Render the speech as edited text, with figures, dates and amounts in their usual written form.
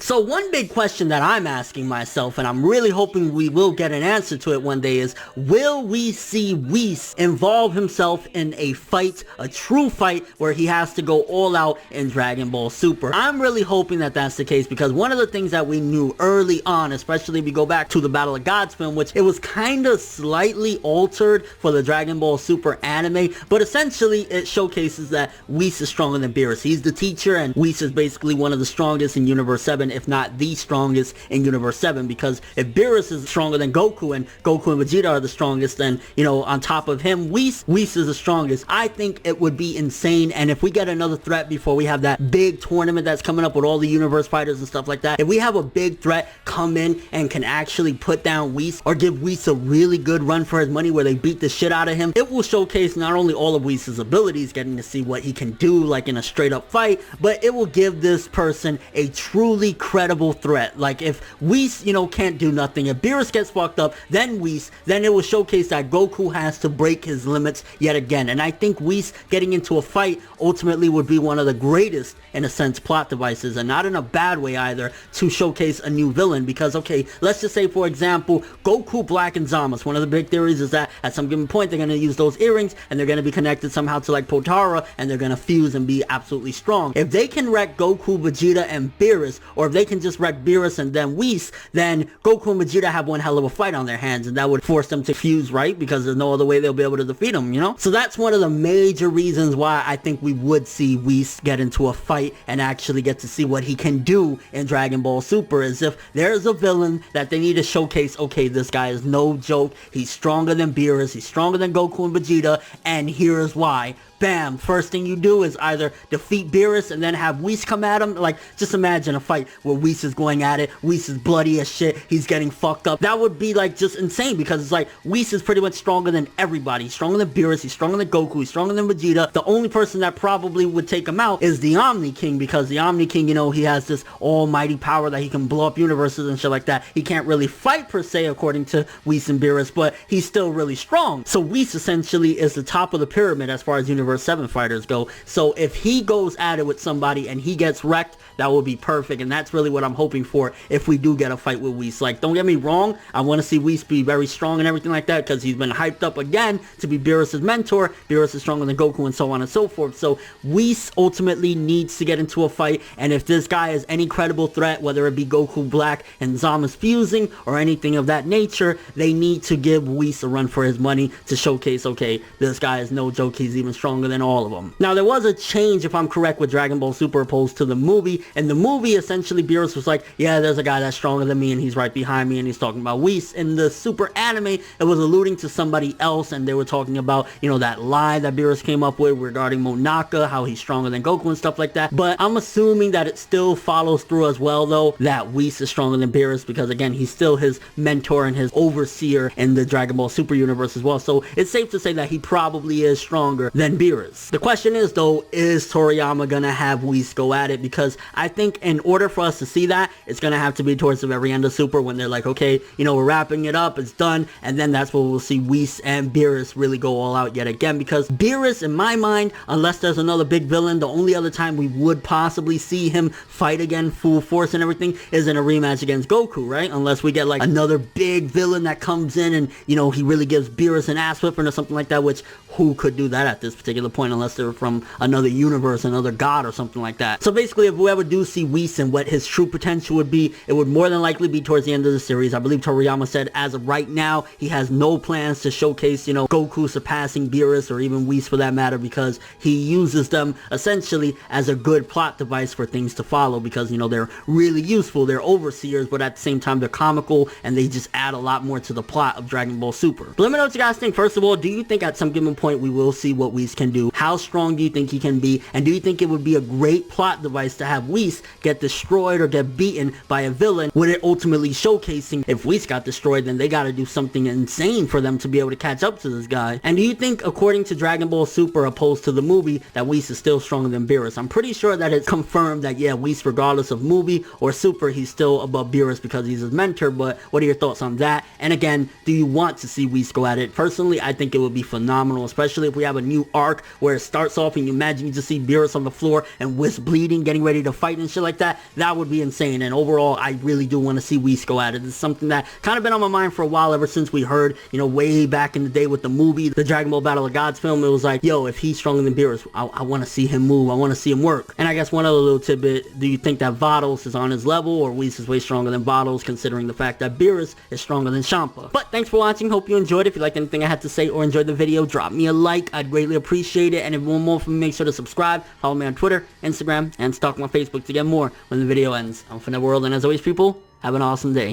So one big question that I'm asking myself, and I'm really hoping we will get an answer to it one day, is will we see Whis involve himself in a fight, a true fight, where he has to go all out in Dragon Ball Super? I'm really hoping that that's the case, because one of the things that we knew early on, especially if we go back to the Battle of Gods film, which it was kind of slightly altered for the Dragon Ball Super anime, but essentially it showcases that Whis is stronger than Beerus. He's the teacher, and Whis is basically one of the strongest in Universe 7, if not the strongest in Universe 7, because if Beerus is stronger than Goku, and Goku and Vegeta are the strongest, then, you know, on top of him, Whis is the strongest. I think it would be insane, and if we get another threat before we have that big tournament that's coming up with all the Universe fighters and stuff like that, if we have a big threat come in and can actually put down Whis, or give Whis a really good run for his money where they beat the shit out of him, it will showcase not only all of Whis' abilities, getting to see what he can do like in a straight up fight, but it will give this person a truly credible threat. Like if Whis, you know, can't do nothing, if Beerus gets fucked up, then Whis, then it will showcase that Goku has to break his limits yet again. And I think Whis getting into a fight ultimately would be one of the greatest, in a sense, plot devices, and not in a bad way either, to showcase a new villain. Because okay, let's just say for example, Goku, Black, and Zamasu. One of the big theories is that at some given point they're going to use those earrings and they're going to be connected somehow to like Potara, and they're going to fuse and be absolutely strong. If they can wreck Goku, Vegeta, and Beerus, or if they can just wreck Beerus and then Whis, then Goku and Vegeta have one hell of a fight on their hands, and that would force them to fuse, right? Because there's no other way they'll be able to defeat them, you know? So that's one of the major reasons why I think we would see Whis get into a fight and actually get to see what he can do in Dragon Ball Super, as if there's a villain that they need to showcase, okay, this guy is no joke, he's stronger than Beerus, he's stronger than Goku and Vegeta, and here's why. Bam, first thing you do is either defeat Beerus and then have Whis come at him. Like, just imagine a fight where Whis is going at it, Whis is bloody as shit, he's getting fucked up. That would be like just insane, because it's like Whis is pretty much stronger than everybody. He's stronger than Beerus, he's stronger than Goku, he's stronger than Vegeta. The only person that probably would take him out is the Omni King, because the Omni King, you know, he has this almighty power that he can blow up universes and shit like that. He can't really fight per se according to Whis and Beerus, but he's still really strong. So Whis essentially is the top of the pyramid as far as Universe 7 fighters go. So if he goes at it with somebody and he gets wrecked, that would be perfect, and that's really what I'm hoping for if we do get a fight with Whis. Like, don't get me wrong, I want to see Whis be very strong and everything like that, because he's been hyped up again to be Beerus' mentor. Beerus is stronger than Goku and so on and so forth. So Whis ultimately needs to get into a fight, and if this guy is any credible threat, whether it be Goku, Black, and Zamasu fusing, or anything of that nature, they need to give Whis a run for his money to showcase, okay, this guy is no joke, he's even stronger than all of them. Now, there was a change, if I'm correct, with Dragon Ball Super opposed to the movie. In the movie, essentially, Beerus was like, yeah, there's a guy that's stronger than me, and he's right behind me, and he's talking about Whis. In the Super anime, it was alluding to somebody else, and they were talking about, you know, that lie that Beerus came up with regarding Monaka, how he's stronger than Goku and stuff like that. But I'm assuming that it still follows through as well, though, that Whis is stronger than Beerus, because, again, he's still his mentor and his overseer in the Dragon Ball Super universe as well. So it's safe to say that he probably is stronger than Beerus. The question is, though, is Toriyama gonna have Whis go at it? Because I think in order for us to see that, it's gonna have to be towards the very end of Super, when they're like, okay, you know, we're wrapping it up, it's done, and then that's when we'll see Whis and Beerus really go all out yet again. Because Beerus, in my mind, unless there's another big villain, the only other time we would possibly see him fight again full force and everything is in a rematch against Goku, right? Unless we get like another big villain that comes in and, you know, he really gives Beerus an ass whipping or something like that, which who could do that at this particular point unless they're from another universe, another god or something like that. So basically, if we ever do see Whis and what his true potential would be, it would more than likely be towards the end of the series. I believe Toriyama said as of right now, he has no plans to showcase, you know, Goku surpassing Beerus or even Whis for that matter, because he uses them essentially as a good plot device for things to follow, because, you know, they're really useful, they're overseers, but at the same time they're comical and they just add a lot more to the plot of Dragon Ball Super. But let me know what you guys think. First of all, do you think at some given point we will see what Whis can do? How strong do you think he can be? And do you think it would be a great plot device to have Whis get destroyed or get beaten by a villain, with it ultimately showcasing if Whis got destroyed, then they gotta do something insane for them to be able to catch up to this guy? And do you think, according to Dragon Ball Super opposed to the movie, that Whis is still stronger than Beerus? I'm pretty sure that it's confirmed that, yeah, Whis, regardless of movie or Super, he's still above Beerus because he's his mentor. But what are your thoughts on that? And again, do you want to see Whis go at it? Personally, I think it would be phenomenal, especially if we have a new arc arc where it starts off and you imagine you just see Beerus on the floor and Whis bleeding, getting ready to fight and shit like that. That would be insane. And overall, I really do want to see Whis go at it. It's something that kind of been on my mind for a while, ever since we heard, you know, way back in the day with the movie, the Dragon Ball Battle of Gods film. It was like, yo, if he's stronger than Beerus, I want to see him move. I want to see him work. And I guess one other little tidbit, do you think that Vados is on his level, or Whis is way stronger than Vados, considering the fact that Beerus is stronger than Champa? But thanks for watching. Hope you enjoyed. If you liked anything I had to say or enjoyed the video, drop me a like. I'd greatly appreciate it. And if you want more from me, make sure to subscribe, follow me on Twitter, Instagram, and stalk my Facebook to get more when the video ends. I'm ForneverWorld, and as always, people, have an awesome day.